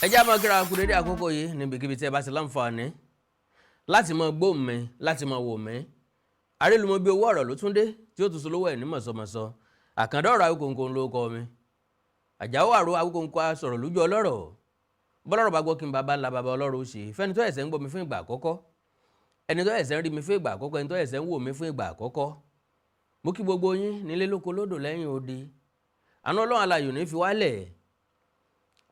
ẹ já máa kíra kú dédé àkókò yìí níbikíbi tí ẹ bá ti láǹfààní láti máa gbọ́ mi láti máa wò mí arélùmọ́ bí owó ọ̀rọ̀ ló tún dé tí ó tún so lówó ẹ̀ ní mọ̀sọ̀mọ̀sọ àkàndá ọ̀rọ̀ Awíkonko ló kọ mi àjáwó àrò Awíkonko á sọ̀rọ̀ lójú ọlọ́rọ̀ bọ́lọ́rọ̀ bá gbọ́ kí n bàbá ńlá bàbá ọlọ́rọ̀ ó ṣe fẹ́ni tó ẹ̀sẹ̀ ń gbọ́ mi fún ìgbà àkọ́kọ́ ẹni tó ẹ̀sẹ̀ ń rí mi fún ìgbà àkọ́kọ́ ẹni tó ẹ̀sẹ̀ ń wò mí fún ìgbà àkọ́kọ́ mo kí gbogbo yín nílé lóko lódò lẹ́yìn odi àná ọlọ́run alayò ní fi wálẹ̀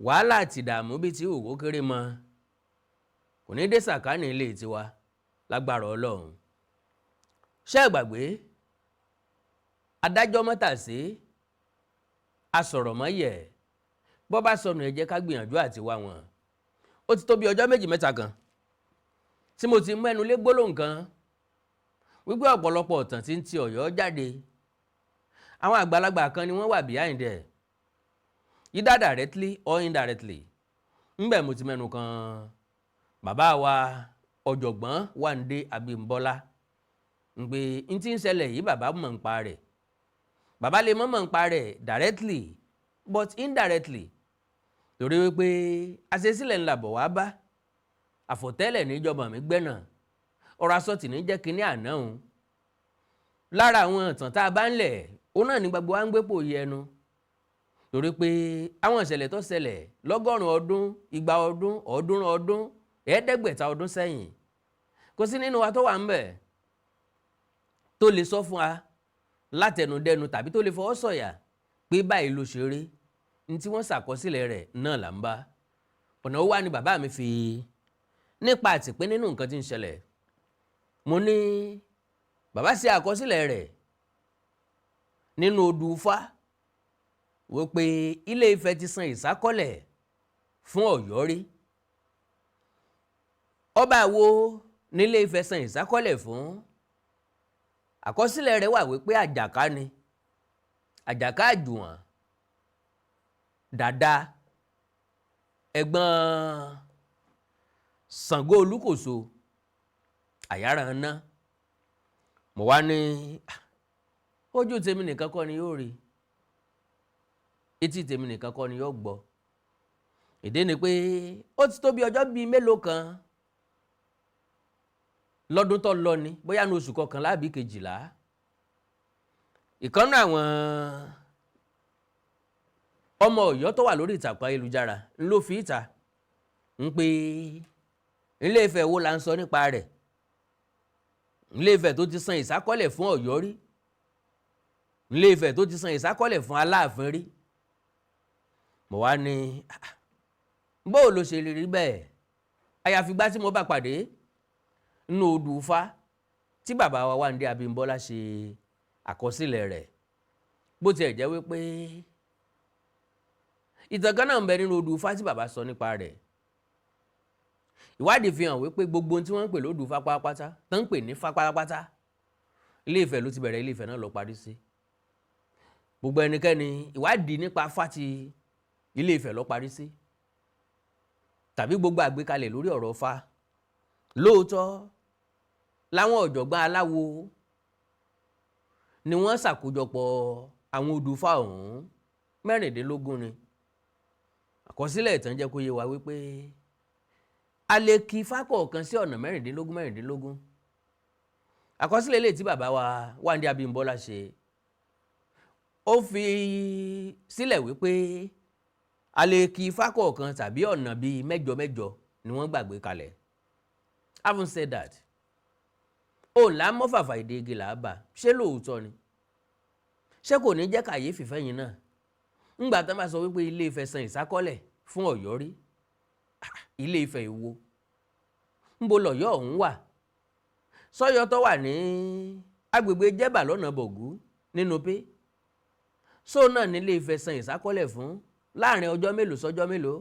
wàhálà àti ìdààmú bíi ti òwò kéré mọ́ kò ní dé sàkánì ilé tiwa lágbára ọlọ́run ṣé ẹ gbàgbé adájọ́ mọ́tàsí asọ̀rọ̀mọ́yẹ̀ bọ́ bá sọnù ẹ jẹ́ ká gbìyànjú àti wá wọn ó ti tó bí ọjọ́ méjì mẹ́ta kan tí mo ti mẹ́nu lé gbólóhùn kan wípé ọ̀pọ̀lọpọ̀ ọ̀tàn tí ń ti Ọ̀yọ́ jáde àwọn àgbàlagbà kan ni wọ́n wà behind ẹ̀ either directly or indirectly ńbẹ̀ mo ti mẹ́nu kan bàbá wa ọ̀jọ̀gbọ́n Wándé Abímbọ́lá ń pé n tí ń ṣẹlẹ̀ yìí bàbá mọ̀ ń pa rẹ̀ bàbá lè mọ̀ ń pa rẹ̀ directly but indirectly torí wípé àṣesílẹ̀ ńlá bọ̀ wá bá àfọ̀tẹ́lẹ̀ níjọba mi gbẹ́nà ọ̀rọ̀ asọ́tì ní jẹ́ kínní àná òun lára àwọn ìtàn tá a bá ń lẹ̀ òun náà ní gbogbo wa ń gbépò yẹnu torí pé àwọn ìṣẹ̀lẹ̀ tó ṣẹlẹ̀ lọ́gọ́rùn-ún ọdún igba ọdún ọ̀ọ́dúnrún ọdún ẹ̀ẹ́dẹ́gbẹ̀ta ọdún sẹ́yìn kò sí nínú wa tó wà ń bẹ̀ tó lè sọ fún wa látẹnudẹnu tàbí tó lè fọwọ́ sọ̀yà pé báyìí ló ṣe rí ní tí wọ́n ṣàkọsílẹ̀ rẹ̀ náà là ń bá ọ̀nà ó wá ní bàbá mi fi nípa àtìpín nínú nǹkan tí ń ṣẹlẹ̀ mo ní bàbá ṣe àkọsílẹ̀ rẹ̀ nínú odù Ifá wípé Ilé Ifẹ̀ ti san ìsákọ́lẹ̀ fún Ọ̀yọ́ rí ọba wo nílé Ifẹ̀ san ìsákọ́lẹ̀ fún àkọsílẹ̀ rẹ̀ wà wípé Àjàká ni Àjàká àjùwọ̀n dàda ẹ̀gbọ́n Ṣàngó Olúkòso àyàrànná mo wá ní ojú tèmi nìkan kọ́ ni yóò rí etí tèmi nìkan kọ́ ni yóò gbọ́ ìdí ni pé ó ti tó bí ọjọ́ bíi mélòó kan lọ́dún tó lọ ni bóyá ní oṣù kọkànlá àbí kejìlá ìkànnì àwọn ọmọ Ọ̀yọ́ tó wà lórí ìtàkùn ayélujára ló fi ìta ń pé Ilé Ifẹ̀ wo la ń sọ nípa rẹ̀ Ilé Ifẹ̀ tó ti san ìsákọ́lẹ̀ fún Ọ̀yọ́ rí Ilé Ifẹ̀ tó ti san ìsákọ́lẹ̀ fún Aláàfin rí mo wá ní bó ló ṣe rí bẹ́ẹ̀ àyàfi gbá tí mo bá pàdé nínú odù Ifá tí bàbá wa Wándé Abímbọ́lá ṣe àkọsílẹ̀ rẹ̀ bó tiẹ̀ jẹ́ wípé ìtàn kan náà ń bẹ nínú odù Ifá tí bàbá sọ nípa rẹ̀ ìwádìí fi hàn wípé gbogbo ohun tí wọ́n ń pè lódù Ifá pátápátá tó ń pè ní Ifá pátápátá Ilé Ifẹ̀ ló ti bẹ̀rẹ̀ Ilé Ifẹ̀ náà lọ parí sí gbogbo ẹnikẹ́ni ìwádìí nípa Ifá ti Ilé Ifẹ̀ lọ parí sí tàbí gbogbo àgbékalẹ̀ lórí ọ̀rọ̀ Ifá lóòótọ́ láwọn ọ̀jọ̀gbọ́n aláwo ni wọ́n ṣàkójọpọ̀ àwọn odù Ifá ọ̀hún 16 ni àkọsílẹ̀ ìtàn jẹ́ kó yé wa wípé a lè kí Ifá kọ̀ọ̀kan sí ọ̀nà 16 àkọsílẹ̀ ilé tí bàbá wa Wándé Abímbọ́lá ṣe ó fi sílẹ̀ wípé a lè kí Ifá kọ̀ọ̀kan tàbí ọ̀nà bíi 8 ni wọ́n gbàgbé kalẹ̀. Having said that ó lámọ́fàfà èdè igi làábà ṣé lóòótọ́ ni ṣé kò ní jẹ́ kàyéfì fẹ́yìn náà ńgbà tán bá sọ wípé Ilé Ifẹ̀ san ìsákọ́lẹ̀ fún Ọ̀yọ́ rí Ilé Ifẹ̀ ìwo ńbo lọ̀yọ́ ọ̀hún wà sọ́yọ́ tó wà ní agbègbè Jẹ́bà lọ́nà Bọ̀gú nínú pé sóò náà ní Ilé Ifẹ̀ san ìsákọ́lẹ̀ fún láàrin ọjọ́ mélòó sọ́jọ́ mélòó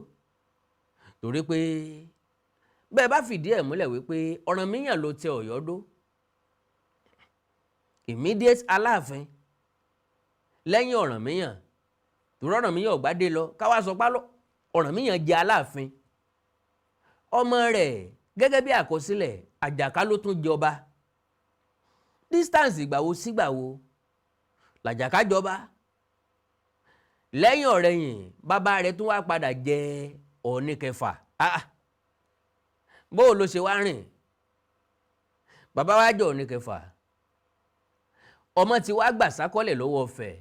torí pé bẹ́ẹ̀ bá fìdí ẹ̀ múlẹ̀ wípé Ọ̀rànmíyàn ló tẹ Ọ̀yọ́ dó immediate Aláàfin lẹ́yìn Ọ̀rànmíyàn torí Ọ̀rànmíyàn ọ̀gbádé lọ káwá sọ pálọ̀ Ọ̀rànmíyàn jẹ Aláàfin ọmọ rẹ̀ gẹ́gẹ́ bí àkọsílẹ̀ Àjàká ló tún jọba distance ìgbàwo sígbàwo làjàká jọba lẹ́yìn ọ̀rẹ̀yìn bàbá rẹ̀ tún wá padà jẹ Ọọ̀ni kẹfà bó ló ṣe wá rìn bàbá wa jẹ́ Ọọ̀ni kẹfà ọmọ tí wàá gbà sákọ́lẹ̀ lọ́wọ́ Ọ̀fẹ́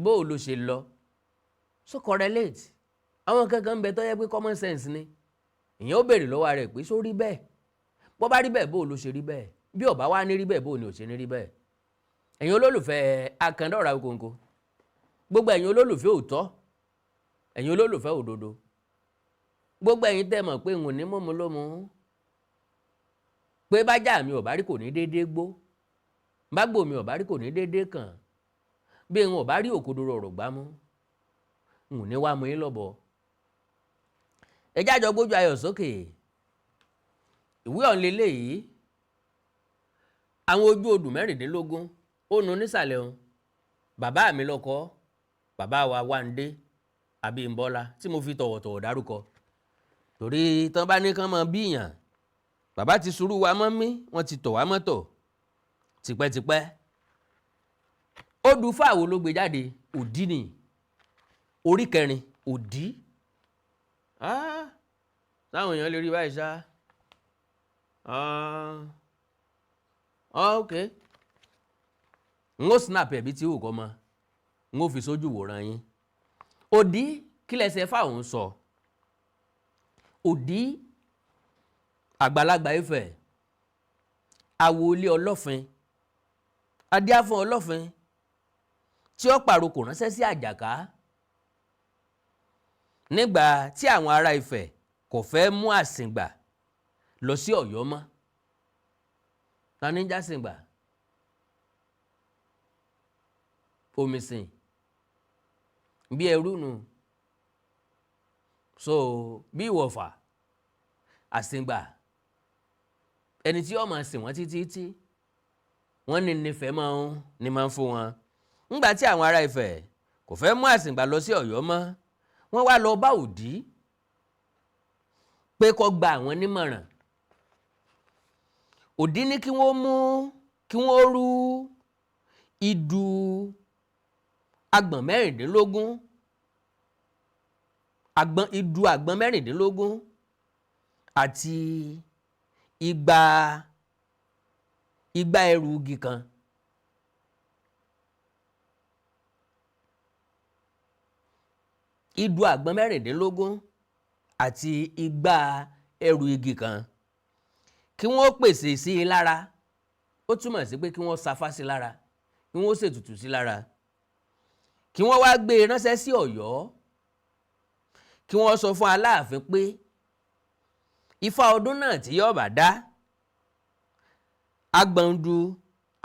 bó ló ṣe lọ so correlate àwọn kankan ń bẹ tó yẹ pé common sense ni ìyẹn ó béèrè lọ́wọ́ rẹ̀ pé só rí bẹ́ẹ̀ bó bá rí bẹ́ẹ̀ bó ló ṣe rí bẹ́ẹ̀ bí ó bá wá ní rí bẹ́ẹ̀ bó ni ò ṣe ní rí bẹ́ẹ̀ ẹ̀yin olólùfẹ́ Àkàndá Ọ̀rọ̀ Awikonko gbogbo ẹ̀yin olólùfẹ́ òótọ́ ẹ̀yin olólùfẹ́ òdodo gbogbo ẹ̀yin tẹ́ mọ̀ pé n ò ní mọ̀mú lómú pé bájà mi ò bá rí kò ní déédéé gbó bágbò mi ò bá rí kò ní déédéé kàn bí n ò bá rí òkodoro ọ̀rọ̀ gbámú n ò ní wá mú yín lọ́bọ̀ ẹ jájọ gbójú ayọ̀ sókè ìwé ọ̀nlélẹ̀ yìí àwọn ojú odù 16 ó nu nísàlẹ̀ ọ̀hún bàbá mi lọ́kọ bàbá wa Wándé Abímbọ́lá tí mo fi tọ̀wọ̀tọ̀wọ̀ dárúkọ torí tán bá ní kán mọ bíyàn bàbá ti sùúrù wa mọ́ mí wọ́n ti tọ̀ wá mọ́tọ̀ tipẹ́tipẹ́ odù fáwo ló gbé jáde òdí ni orí 4 òdí táwọn èèyàn lè rí báyìí ṣá ok n ó snap ẹ̀bí tí ò kọ́ mọ́ n ó fi sójú wòran yín òdí kí lẹ́sẹ̀ fáwọn sọ òdí àgbàlagbà Ifẹ̀ àwòlé Ọlọ́fin adíáfún Ọlọ́fin tí ó pàrokò ránṣẹ́ sí Àjàká nígbà tí àwọn ará Ifẹ̀ kò fẹ́ mú Àsìngbà lọ sí Ọ̀yọ́ mọ́ ta ní jásìngbà Omisin bí ẹrú nù so bí Ìwọ̀fà Àsìngbà ẹni tí ó máa sìn wọ́n títí wọ́n ní nífẹ̀ẹ́ máa ń fún wọn ńgbà tí àwọn ará Ifẹ̀ kò fẹ́ mú Àsìngbà lọ sí Ọ̀yọ́ mọ́ wọ́n wá lọ bá Òdí pé kó gba àwọn nímọ̀ràn Òdí ní kí wọ́n rú idù agbọ̀n 16 idù agbọ̀n 16 àti igba ẹrù igi kan idù agbọ̀n 16 àti igba ẹrù igi kan kí wọ́n pèsè sí i lára ó túmọ̀ sí pé kí wọ́n safá sí lára kí wọ́n ṣètùtù sí lára kí wọ́n wá gbé e ránṣẹ́ sí Ọ̀yọ́ kí wọ́n sọ fún Aláàfin pé ifá ọdún náà tí yóò bá dá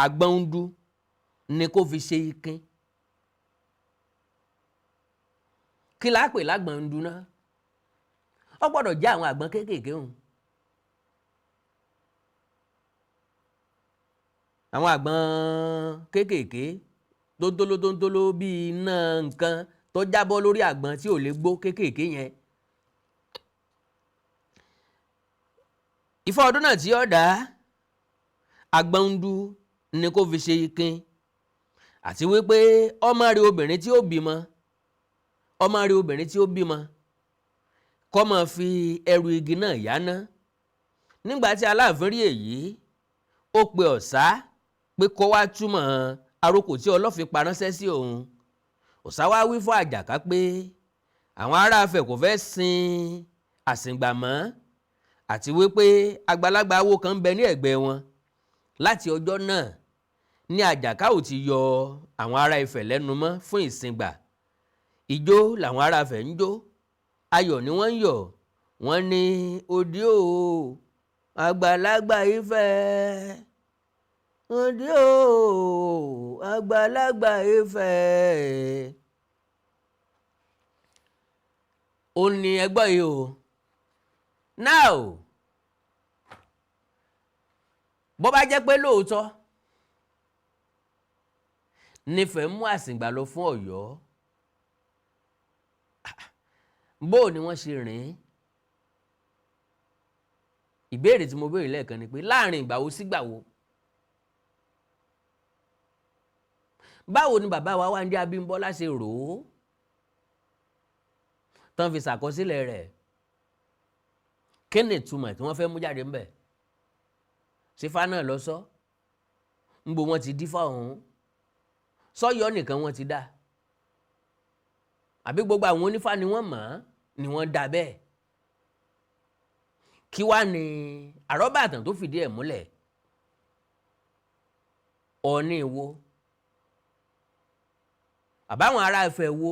agbọ̀ndu ni kó fi ṣe ikin kí la pè lágbọ̀ndu náà ó gbọ́dọ̀ jẹ́ àwọn àgbọn kéékèèké hùn àwọn àgbọn kéékèèké tóńtóló bíi iná nǹkan tó jábọ́ lórí àgbọn tí ò lè gbó kéékèèké yẹn ifá ọdún náà tí ó dá agbọ̀ndu ni kó fi ṣe ikin àti wípé ọmọ rẹ̀ obìnrin tí ó bímọ kó máa fi ẹrù igi náà yáná nígbà tí Aláàfin rí èyí ó pe Ọ̀sá pé kó wá túmọ̀ àrokò tí Ọlọ́fin pa ránṣẹ́ sí òun Ọ̀sá wá wí fún Àjàká pé àwọn ará Ifẹ̀ kò fẹ́ sin Àsìngbà mọ́ àti wípé àgbàlagbà awo kan ń bẹ ní ẹ̀gbẹ́ wọn láti ọjọ́ náà ní Àjàká ò ti yọ àwọn ará Ifẹ̀ lẹ́nu mọ́ fún ìsìngbà ijó làwọn ará Ifẹ̀ ń jó ayọ̀ ni wọ́n ń yọ̀ wọ́n ní òdí o àgbàlagbà Ifẹ̀ òdí o àgbàlagbà Ifẹ̀ ó ní ẹgbọ́ yìí o now bó bá jẹ́ pé lóòótọ́ nífẹ̀ẹ́ mú Àsìngbà lọ fún Ọ̀yọ́ bó ni wọ́n ṣe rìn ìbéèrè tí mo béèrè lẹ́ẹ̀kan ni pé láàrin ìgbà wo sígbà wo báwo ni bàbá wa Wándé Abímbọ́lá ṣe rò ó tán fi ṣàkọsílẹ̀ rẹ̀ kí ni ìtumọ̀ tí wọ́n fẹ́ mú jáde ńbẹ̀? sífá náà lọ sọ ńbo wọn ti dífá ọ̀hún sọ́yọ́ nìkan wọ́n ti dá àbí gbogbo àwọn onífá ni wọ́n mọ̀ ni wọ́n dá bẹ́ẹ̀? kí wá ní àrọ́bàtàn tó fìdí ẹ̀ múlẹ̀? Ọ̀ọ̀ni wo àbáwọn ará Ifẹ̀ wo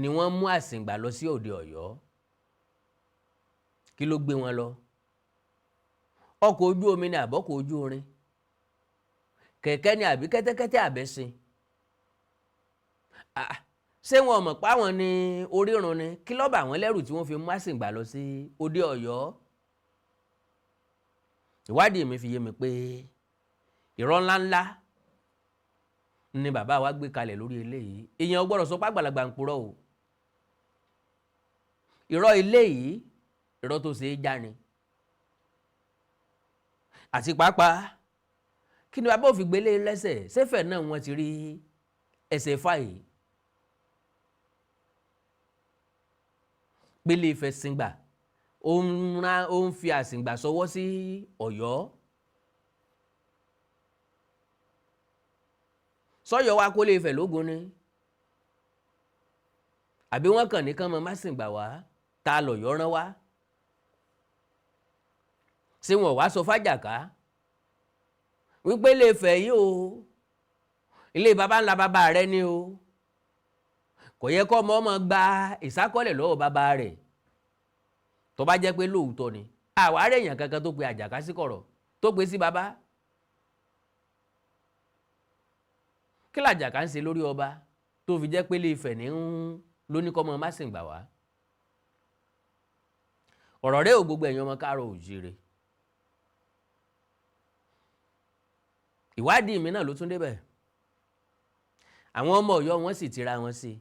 ni wọ́n mú Àsìngbà lọ sí òde Ọ̀yọ́? kí ló gbé wọn lọ? ọkọ̀ ojú omi ni àbọ́kọ̀ ojú irin? kẹ̀kẹ́ ni àbí kẹ́tẹ́kẹ́tẹ́ àbẹ́sìn? ṣé wọn mọ̀ pé àwọn ni orírun ni? kí ló bà wọ́n lẹ́rù tí wọ́n fi mú Àsìngbà lọ sí òde Ọ̀yọ́? ìwádìí mi fi yé mi pé irọ́ ńláńlá ni bàbá wa gbé kalẹ̀ lórí eléyìí. èèyàn gbọ́dọ̀ sọ pé àgbàlagbà ń purọ́ o. irọ́ eléyìí irọ́ tó ṣe é já ni. àti pàápàá kí ni bàbá ò fi gbélé lẹ́sẹ̀? sẹ́fẹ̀ náà wọ́n ti rí ẹsẹ̀ fàyè. pélé Ifẹ̀ Sìngbà ó ń fi Àsìngbà sọwọ́ sí Ọ̀yọ́. sọ́yọ́ wa kó lè Ifẹ̀ lógun ni àbí wọ́n kàn ní kán mọ Másìngbà wá ta lọ̀yọ́ rán wá? ṣé wọn wá sọ f'Àjàká wípé Ilé Ifẹ̀ yìí o ilé baba ńlá baba rẹ ni o, kò yẹ kọ́ ọmọ gba ìsákọ́lẹ̀ lọ́wọ́ baba rẹ̀ tó bá jẹ́ pé lóòótọ́ ni? àwárẹ̀ èèyàn kankan tó pe Àjàká sí kọ̀rọ̀ tó pe sí baba. kí l'Àjàká ń ṣe lórí ọba tó fi jẹ́ pé Ilé Ifẹ̀ ní lóníkọ́mọ Másìngbà wá? ọ̀rọ̀ rẹ̀ ò gbogbo ẹ̀yin ọmọ káàárọ̀ oòjíire. ìwádìí mi náà ló tún débẹ̀. àwọn ọmọ Ọ̀yọ́ wọn sì tira wọn sí.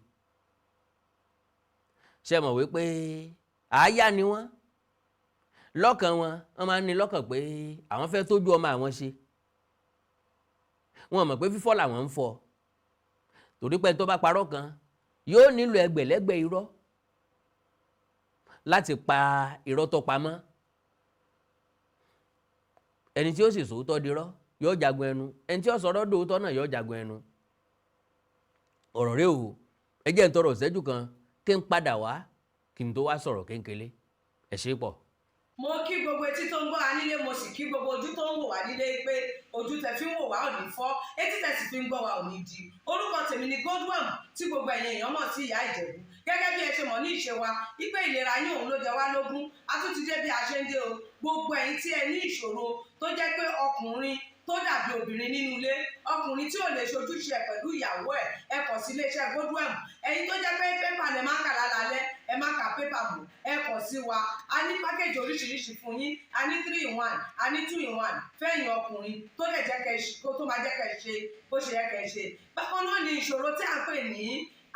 ṣe mọ̀ wípé àáyá ni wọ́n lọ́kàn wọ́n máa ń ní lọ́kàn pé àwọn fẹ́ tójú ọmọ àwọn ṣe. wọ́n mọ̀ pé fífọ́ làwọn ń fọ́ torí pé tó bá parọ́ kan yóò nílò ẹgbẹ̀lẹ́gbẹ̀ irọ́ láti pa irọ́ tó pamọ́. ẹni tí ó sì sòótọ́ dirọ́ yóò jagun ẹnu, ẹni tí ó sọ̀rọ̀ dòótọ́ náà yóò jagun ẹnu. ọ̀rọ̀ rẹ̀ o ẹ jẹ́ n tọrọ ìṣẹ́jú kan kí n padà wá kí n tó wá sọ̀rọ̀ kéńkélé. ẹ ṣé pọ̀. mo kí gbogbo etí tó ń gbọ́ wa nílé, mo sì kí gbogbo ojú tó ń wò wá nílé pé ojú tẹ fi ń wò wá ò ní fọ́, etí tẹ sì fi ń gbọ́ wa ò ní di. orúkọ tèmi ni Godwin tí gbogbo ẹ̀yin èèyàn mọ̀ sí Ìyá Ìjẹ̀bú. gẹ́gẹ́ bí ẹ ṣe mọ̀ ní ìṣe wa wípé ìlera yín òun ló jẹ wá lógún. a tún ti dé bí a ṣe ń dé o. gbogbo ẹ̀yin tí ẹ ní ìṣòro tó jẹ́ pé ọkùnrin tó dàbí obìnrin nínú ilé, ọkùnrin tí ò lè ṣojúṣe pẹ̀lú ìyàwó ẹ̀, ẹ kàn sí iléeṣẹ́ Godwin. ẹ̀yin tó jẹ́ pé pépà lẹ máa ń kà lálálẹ́, ẹ má ka pépà bò, ẹ kàn sí wa. a ní pákéjì oríṣiríṣi fún yín, a ní 3-in-1, a ní 2-in-1 fẹ́yìn ọkùnrin tó lè jẹ́ kẹ́ tó máa jẹ́ kẹ́ ṣe bó ṣe yẹ kẹ́ ṣe. bákan náà ni ìṣòro tí a ń pè ní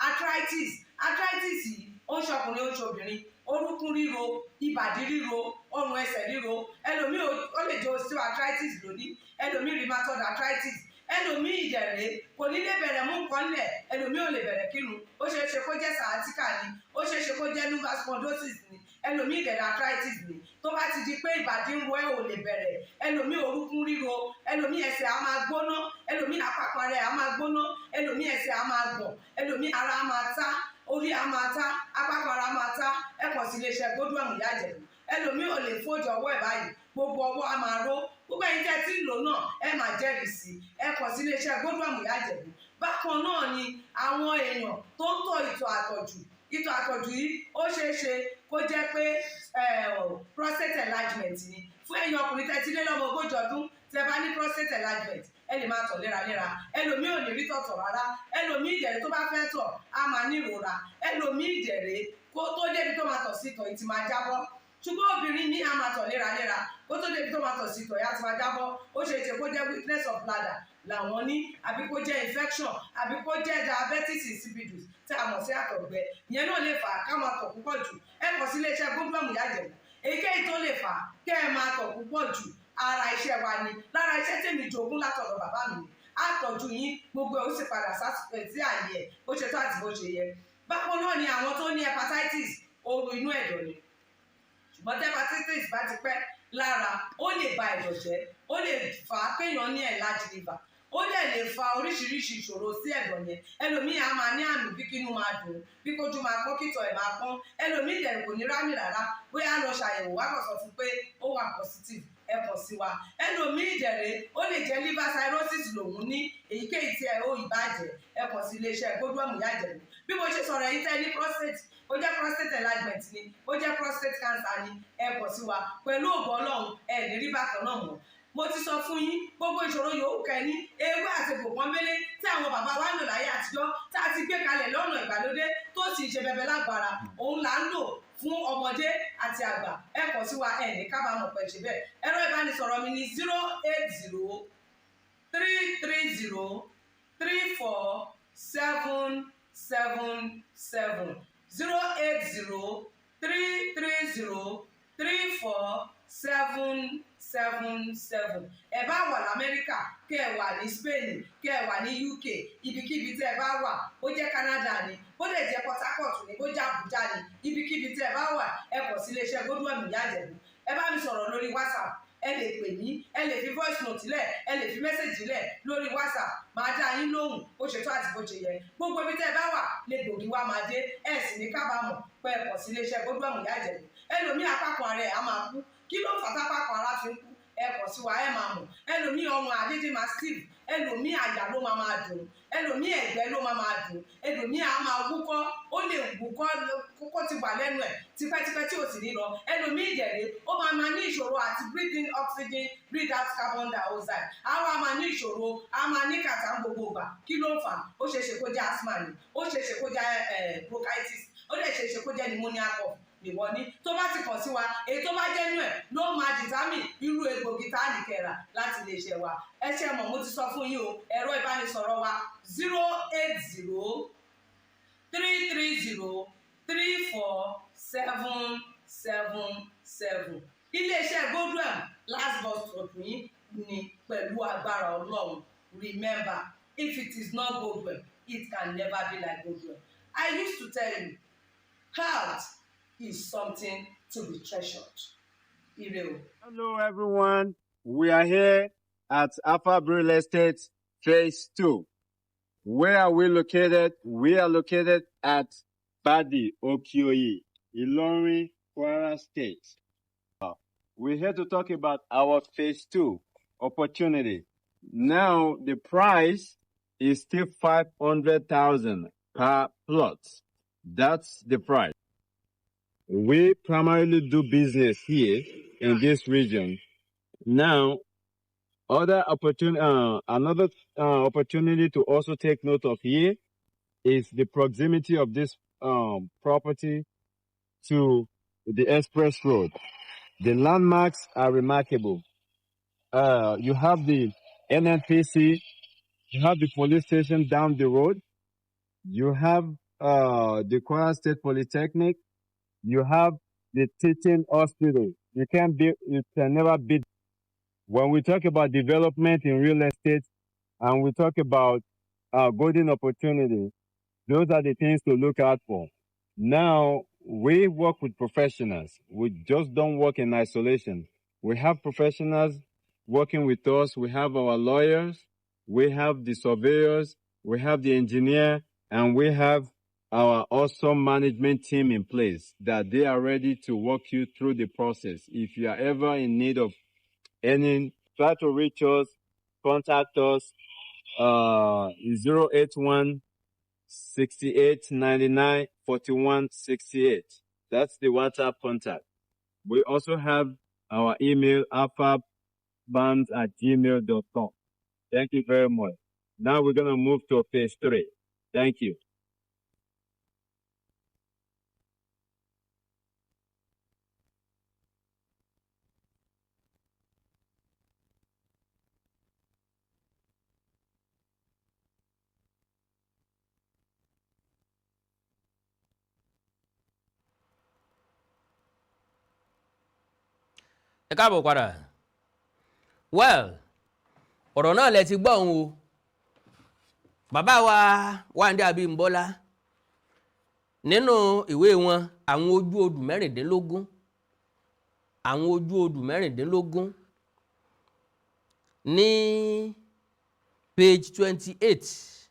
arthritis yìí ó ń ṣọkùnrin ó ń ṣobìnrin, orúnkún ríro, ìbàdí ríro, ọrùn ẹsẹ̀ ríro, ẹlòmíì ó lè jẹ́ osteoarthritis lónìí, ẹlòmíì rheumatoid arthritis, ẹlòmíì ìdẹ̀rẹ̀ kò ní lè bẹ̀rẹ̀ mú nǹkan lẹ̀, ẹlòmíì ò lè bẹ̀rẹ̀ kírun, ó ṣeé ṣe kó jẹ́ sciatica ni, ó ṣeé ṣe kó jẹ́ lumbar spondylosis ni, ẹlòmíì ìdẹ̀rẹ̀ arthritis ni. tó bá ti di pé ìbàdí ń wọ́ ẹ̀ ò lè bẹ̀rẹ̀, ẹlòmíì orúnkún ríro, ẹlòmíì ẹsẹ̀ á máa gbóná, ẹlòmíì àpapọ̀ rẹ̀ á máa gbóná, ẹlòmíì ẹsẹ̀ á máa gbọ̀n, ẹlòmíì ara á máa tá, orí á máa tá, apákan ara máa tá, ẹ kàn sí iléeṣẹ́ Godwin Ìyá Ìjẹ̀bú. ẹlòmíì ò lè fóòjì ọwọ́ ẹ̀ báyìí, gbogbo ọwọ́ á máa ró, gbogbo ẹ̀yin tẹ́ tí ń lò náà ẹ máa jẹ́rìí sí, ẹ kàn sí iléeṣẹ́ Godwin Ìyá Ìjẹ̀bú. bákan náà ni àwọn èèyàn tó ń tọ̀ ìtọ̀ àtọ̀jù yìí ó ṣeé ṣe kó jẹ́ pé prostate enlargement ni. fún ẹ̀yin ọkùnrin tẹ́ ti lé lọ́mọ 40 ọdún tẹ́ bá ní prostate enlargement, ẹ lè máa tọ̀ léraléra, ẹlòmíì ò ní rí tọ̀tọ̀ rárá, ẹlòmíì ìdẹ̀rẹ̀ tó bá fẹ́ tọ̀ á máa ní ìrora, ẹlòmíì ìdẹ̀rẹ̀ kó tó débi tó máa tọ̀ sí ìtọ̀ yìí ti máa jábọ́. ṣùgbọ́n obìnrin ní á máa tọ̀ léraléra, kó tó débi tó máa tọ̀ sí ìtọ̀ yìí á ti máa jábọ́. ó ṣeé ṣe kó jẹ́ weakness of bladder làwọn ní, àbí kó jẹ́ infection, àbí kó jẹ́ diabetes insipidus tí a mọ̀ sí àtọ̀gbẹ. ìyẹn náà lè fà á ká máa tọ̀ púpọ̀ jù. ẹ kàn sí iléeṣẹ́ Godwin Ìyá Ìjẹ̀bú. èyíkéyìí tó lè fà á kẹ́ ẹ máa tọ̀ púpọ̀ jù ara iṣẹ́ wa ni, lára iṣẹ́ tèmi jogún látọ̀dọ̀ bàbá mi ni. àtọ̀jú yín gbogbo ẹ̀ ó sì padà sí àyè ẹ̀ bó ṣe tó àti bó ṣe yẹ. bákan náà ni àwọn tó ní hepatitis, ooru inú ẹ̀dọ̀ ni. but hepatitis bá ti pẹ́ lára ó lè ba ẹ̀dọ̀ jẹ́, ó lè fà á kéèyàn ní enlarged liver, ó dẹ̀ lè fa oríṣiríṣi ìṣòro sí ẹ̀dọ̀ yẹn. Ẹlòmíì á máa ní àmì bí kínú máa dùn, bí kójú máa pọ́n, kítọ̀ ẹ̀ máa pọ́n. Ẹlòmíì dẹ̀ kò ní rámì rárá, bóyá lọ ṣàyẹ̀wò wá kàn sọ fún pé ó wà positive, ẹ kàn sí wa. Ẹlòmíì dẹ̀rẹ̀ ó lè jẹ́ liver cirrhosis lòun ní, èyíkéyìí tí ẹ ó ìbàjẹ́, ẹ kàn sí iléeṣẹ́ Godwin Ìyá Ìjẹ̀bú. Bí mo ṣe sọ̀rọ̀ yìí tẹ́ ní prostate, ó jẹ́ prostate enlargement ni, ó jẹ́ prostate cancer ni, ẹ kàn sí wa. Pẹ̀lú ògo Ọlọ́run ẹ ní rí bákan náà mọ́. Mo ti sọ fún yín gbogbo ìṣòro yòówù kẹ́ni ewé àti pòpọ́nbélé tí àwọn bàbá wa ń lò láyé àtijọ́ tá a ti gbé kalẹ̀ lọ́nà ìgbàlódé tó sì ṣe bẹbẹ lágbára, òun là ń lò fún ọmọdé àti àgbà. Ẹ kàn sí wa, ẹ ní kábàámọ̀ pẹ̀ ṣe bẹ́ẹ̀. Ẹ̀rọ ìbánisọ̀rọ̀ mi ni 080 330 34777 080 330 34777. Ẹ bá wà l'Amẹ́ríkà, kẹ́ ẹ wà ní Spain, kẹ́ ẹ wà ní UK, ibikíbi tí ẹ bá wà, ó jẹ́ Canada ni, ó lè jẹ́ Port Harcourt ni, ó jẹ́ Abuja ni, ibikíbi tí ẹ bá wà, ẹ kàn sí iléeṣẹ́ Godwin Ìyá Ìjẹ̀bú. Ẹ bá mi sọ̀rọ̀ lórí WhatsApp, ẹ lè pè mí, ẹ lè fi voice note lẹ̀, ẹ lè fi message lẹ̀ lórí WhatsApp, máa dá yín lóhùn bó ṣe tó àti bó ṣe yẹ. Gbogbo ibi tí ẹ bá wà lè gbòógì wá máa dé, ẹ sì ní kábàámọ̀ pé ẹ kàn sí iléeṣẹ́ Godwin Ìyá Ìjẹ̀bú. Ẹlòmíì apákan ara ẹ̀ á máa kú, kí ló fà tápákan ara fi ń kú? Ẹ kàn sí wa, ẹ máa mọ̀. Ẹlòmíì ọrùn àdédé máa stiff, ẹlòmíì àyà ló máa dùn, ẹlòmíì ẹ̀gbẹ́ ló máa dùn, ẹlòmíì á máa wúkọ́, ó lè wúkọ́ kókó ti wà lẹ́nu ẹ̀ tipẹ́tipẹ́ tí ò sì ní lọ. Ẹlòmíì ìjẹ̀rẹ̀ ó máa ní ìṣòro àti breathe in oxygen, breathe out carbon dioxide. Á wá máa ní ìṣòro, á máa ní kàtà gbogbo ìgbà. Kí ló ń fà? Ó ṣeéṣe kó jẹ́ asthma ni, ó ṣeéṣe kó jẹ́ bronchitis, ó dẹ̀ ṣeéṣe kó jẹ́ pneumonia cough ìwọ ní. Tó bá ti kàn sí wa, èyí tó bá jẹ́ nú ẹ̀ ló máa dìtámì irú egbògi tá a lè kẹ́ra láti lè ṣe wa. Ẹ ṣe mọ̀, mo ti sọ fún yín o, ẹ̀rọ ìbánisọ̀rọ̀ wa 080 330 34777. Iléeṣẹ́ Godwin last bus stop yín ni pẹ̀lú agbára Ọlọ́run. Remember, if it is not Godwin, it can never be like Godwin. I used to tell you, health is something to be treasured. Hello, everyone. We are here at Alpha Real Estate Phase 2. Where are we located? We are located at Badi, Okioyi, Ilorin, Kwara State. We're here to talk about our Phase 2 opportunity. Now, the price is still 500,000 per plot. That's the price. We primarily do business here in this region. Now, another opportunity to also take note of here is the proximity of this property to the express road. The landmarks are remarkable. You have the NNPC, you have the police station down the road, you have the Kwara State Polytechnic, you have the teaching hospital. You can never beat. When we talk about development in real estate and we talk about golden opportunity, those are the things to look out for. Now, we work with professionals. We just don't work in isolation. We have professionals working with us. We have our lawyers. We have the surveyors. We have the engineer. And we have our awesome management team in place that they are ready to walk you through the process. If you are ever in need of any, try to reach us, contact us, 081 68 99 41 68. That's the WhatsApp contact. We also have our email, alphaband@gmail.com. Thank you very much. Now we're going to move to phase 3. Thank you. Ẹ káàbọ̀ padà. Well, ọ̀rọ̀ náà lẹ ti gbọ́ òun o. Bàbá wa Wándé Abímbọ́lá nínú ìwé wọn àwọn ojú odù 16 àwọn ojú odù 16 ní page 28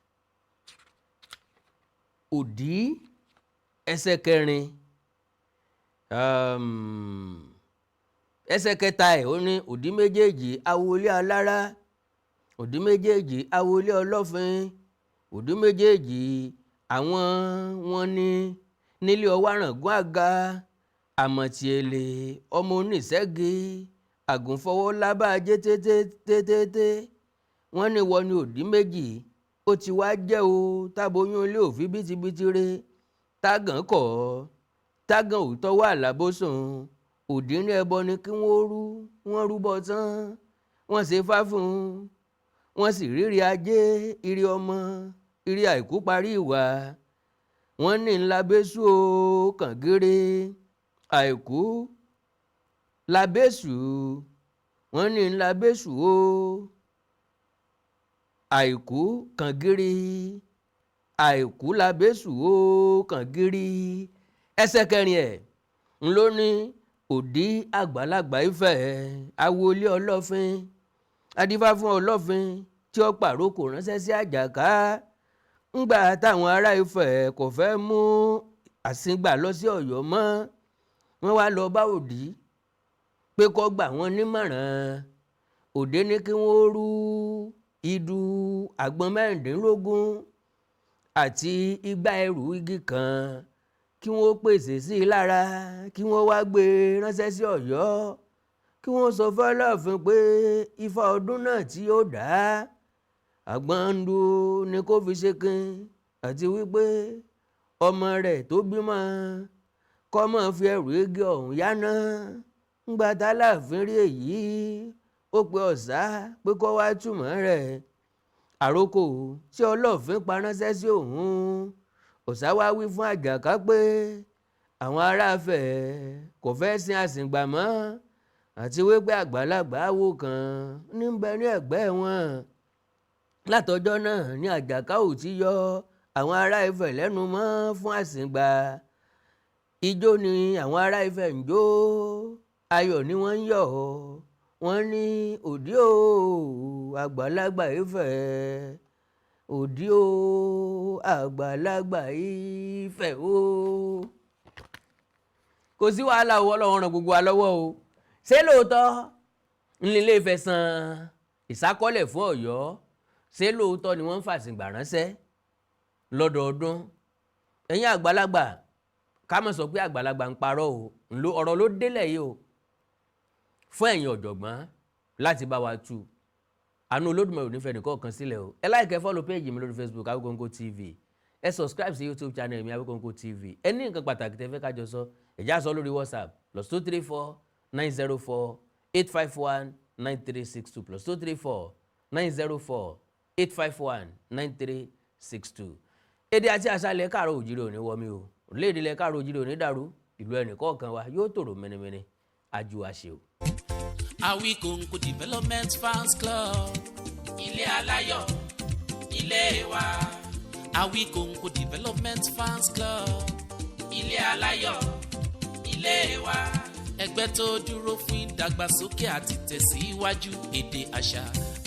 òdì ẹsẹ̀ kẹrin ẹsẹ̀ kẹta ẹ̀ ó ní òdì méjèèjì awolé alára òdì méjèèjì awolé ọlọ́fin òdì méjèèjì àwọn wọn ní nílé ọwọ́ àràngún àga àmọ̀tí èlé ọmọ oníṣẹ́gi àgùnfọwọ́ lábàájẹ́ tètè wọ́n ní wọ́n ní òdì méjì ó ti wá jẹ́ o táboyún ilé òfin bítíbitì re tágàn kọ̀ tágàn òótọ́ wà lábòsùn òdì ní ẹbọ ni kí wọ́n rúbọ tán wọ́n ṣe fá fún wọ́n sì rírí ajé irí ọmọ irí àìkú parí ìwà wọ́n ní ńlá bẹ́sù o kàngéré àìkú labẹ́sù wọ́n ní ńlá bẹ́sù o àìkú kàngéré àìkú labẹ́sù o kàngéré ẹsẹ̀ kẹrin ẹ̀ ńlọ ní òdì àgbàlagbà Ifẹ̀ awolé ọlọ́fin adífá fún ọlọ́fin tí ó pàrókò ránṣẹ́ sí Àjàká ńgbà táwọn ará Ifẹ̀ kò fẹ́ mú àsìngbà lọ sí Ọ̀yọ́ mọ́ wọ́n wá lọ bá òdì pé kó gbà wọ́n nímọ̀ràn òdì ní kí wọ́n rú ìdù àgbọn 16 àti igba ẹrù igi kan kí wọ́n pèsè sí i lára kí wọ́n wá gbé ránṣẹ́ sí Ọ̀yọ́ kí wọ́n sọ fọ́lọ́fin pé ifá ọdún náà tí yóò dá àgbọ̀ndù ni kó fi ṣe kin àti wípé ọmọ rẹ̀ tó bímọ kó máa fi ẹrù igi ọ̀hún yáná ńgbà tá Aláàfin rí èyí ó pe Ọ̀sá pé kó wá túmọ̀ rẹ̀ àròkò tí Ọlọ́fin pa ránṣẹ́ sí òun Ọ̀sá wá wí fún Àjàká pé àwọn ará Ifẹ̀ kò fẹ́ sin àsìngbà mọ́ àti wípé àgbàlagbà awo kan níbẹ̀ ní ẹ̀gbẹ́ wọn látọjọ́ náà ní Àjàká ò ti yọ àwọn ará Ifẹ̀ lẹ́nu mọ́ fún àsìngbà ijó ni àwọn ará Ifẹ̀ ń jó ayọ̀ ni wọ́n ń yọ̀ wọ́n ní òdì o àgbàlagbà Ifẹ̀ òdì o àgbàlagbà Ifẹ̀ o kò sí wàhálà owó Ọlọ́run ràn gbogbo wa lọ́wọ́ o ṣé lóòótọ́ ńlẹ̀ Ifẹ̀ san ìsákọ́lẹ̀ fún Ọ̀yọ́ ṣé lóòótọ́ ni wọ́n ń fàsìngbà ránṣẹ́ lọ́dọọdún ẹ̀yin àgbàlagbà ká má sọ pé àgbàlagbà ń parọ́ o ọ̀rọ̀ ló délẹ̀ yìí o fún ẹ̀yin ọ̀jọ̀gbọ́n láti bá wa tú àánú Olódùmarè ò ní fẹ́ nìkan kan sílẹ̀ o ẹ like ẹ follow page mi lórí Facebook Awikonko TV ẹ subscribe sí YouTube channel mi Awikonko TV ẹ ní nǹkan pàtàkì tẹ́ fẹ́ ká jọ sọ ẹ já sọ lórí WhatsApp +234 904 851 9362 +234 904 851 9362. Èdè àti àṣà ilẹ̀ káàárọ̀ òjìrì òní wọmi o léèdè ilẹ̀ káàárọ̀ òjìrì òní dàrú ìlú ẹnìkọ̀ọ̀kan wa yóò tòrò mẹ́nẹ́mẹ́nẹ́ ajú àṣẹ o. Awikonko Development Fans Club ilé aláyọ̀ ilé wa. Awikonko Development Fans Club ilé aláyọ̀ ilé wa. Ẹgbẹ́ tó dúró fún ìdàgbàsókè àti tẹ̀síwájú èdè àṣà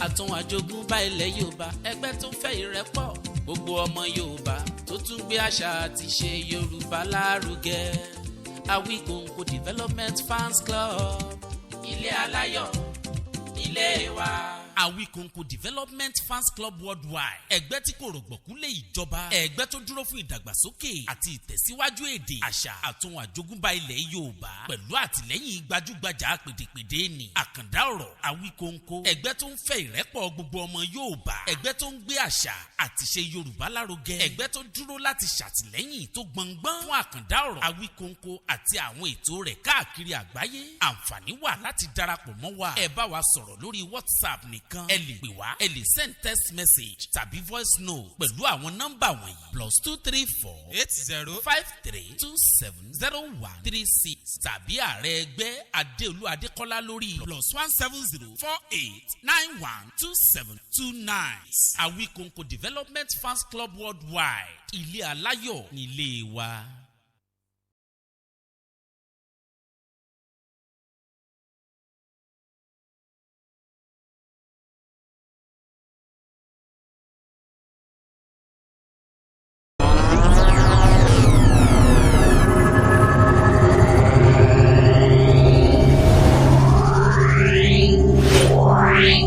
àtún àjogúnbá ilẹ̀ Yorùbá. Ẹgbẹ́ tó fẹ́ ìrẹ́pọ̀ gbogbo ọmọ Yorùbá tó tún gbé àṣà àti ṣe Yorùbá lárugẹ. Awikonko Development Fans Club ilé aláyọ̀ ilé wa. Awikonko Development Fans Club Worldwide ẹgbẹ́ tí kò rọ̀gbọ̀kú lé ìjọba, ẹgbẹ́ tó dúró fún ìdàgbàsókè àti ìtẹ̀síwájú èdè àṣà àtún àjogúnbá ilẹ̀ Yorùbá pẹ̀lú àtìlẹ́yìn gbajúgbajà pèdèpèdè ní àkàndá ọ̀rọ̀ Awikonko, ẹgbẹ́ tó ń fẹ́ ìrẹ́pọ̀ gbogbo ọmọ Yorùbá, ẹgbẹ́ tó ń gbé àṣà àti ṣe Yorùbá lárugẹ, ẹgbẹ́ tó dúró láti ṣàtìlẹ́yìn tó gbọngbọ́n fún àkàndá ọ̀rọ̀ Awikonko àti àwọn ètò rẹ̀ káàkiri àgbáyé. Àǹfààní wà láti darapọ̀ mọ́ wa. Ẹ bá wa sọ̀rọ̀ lórí WhatsApp nìkan, ẹ lè pè wá, ẹ lè send text message tàbí voice note pẹ̀lú àwọn nọ́mbà wọ̀nyí +234 8053270136 tàbí ààrẹ ẹgbẹ́ Adéolú Adékọ́lá lórí +17048912729. Awikonko Development Fans Club Worldwide ilé aláyọ̀ nílé wa. Ring.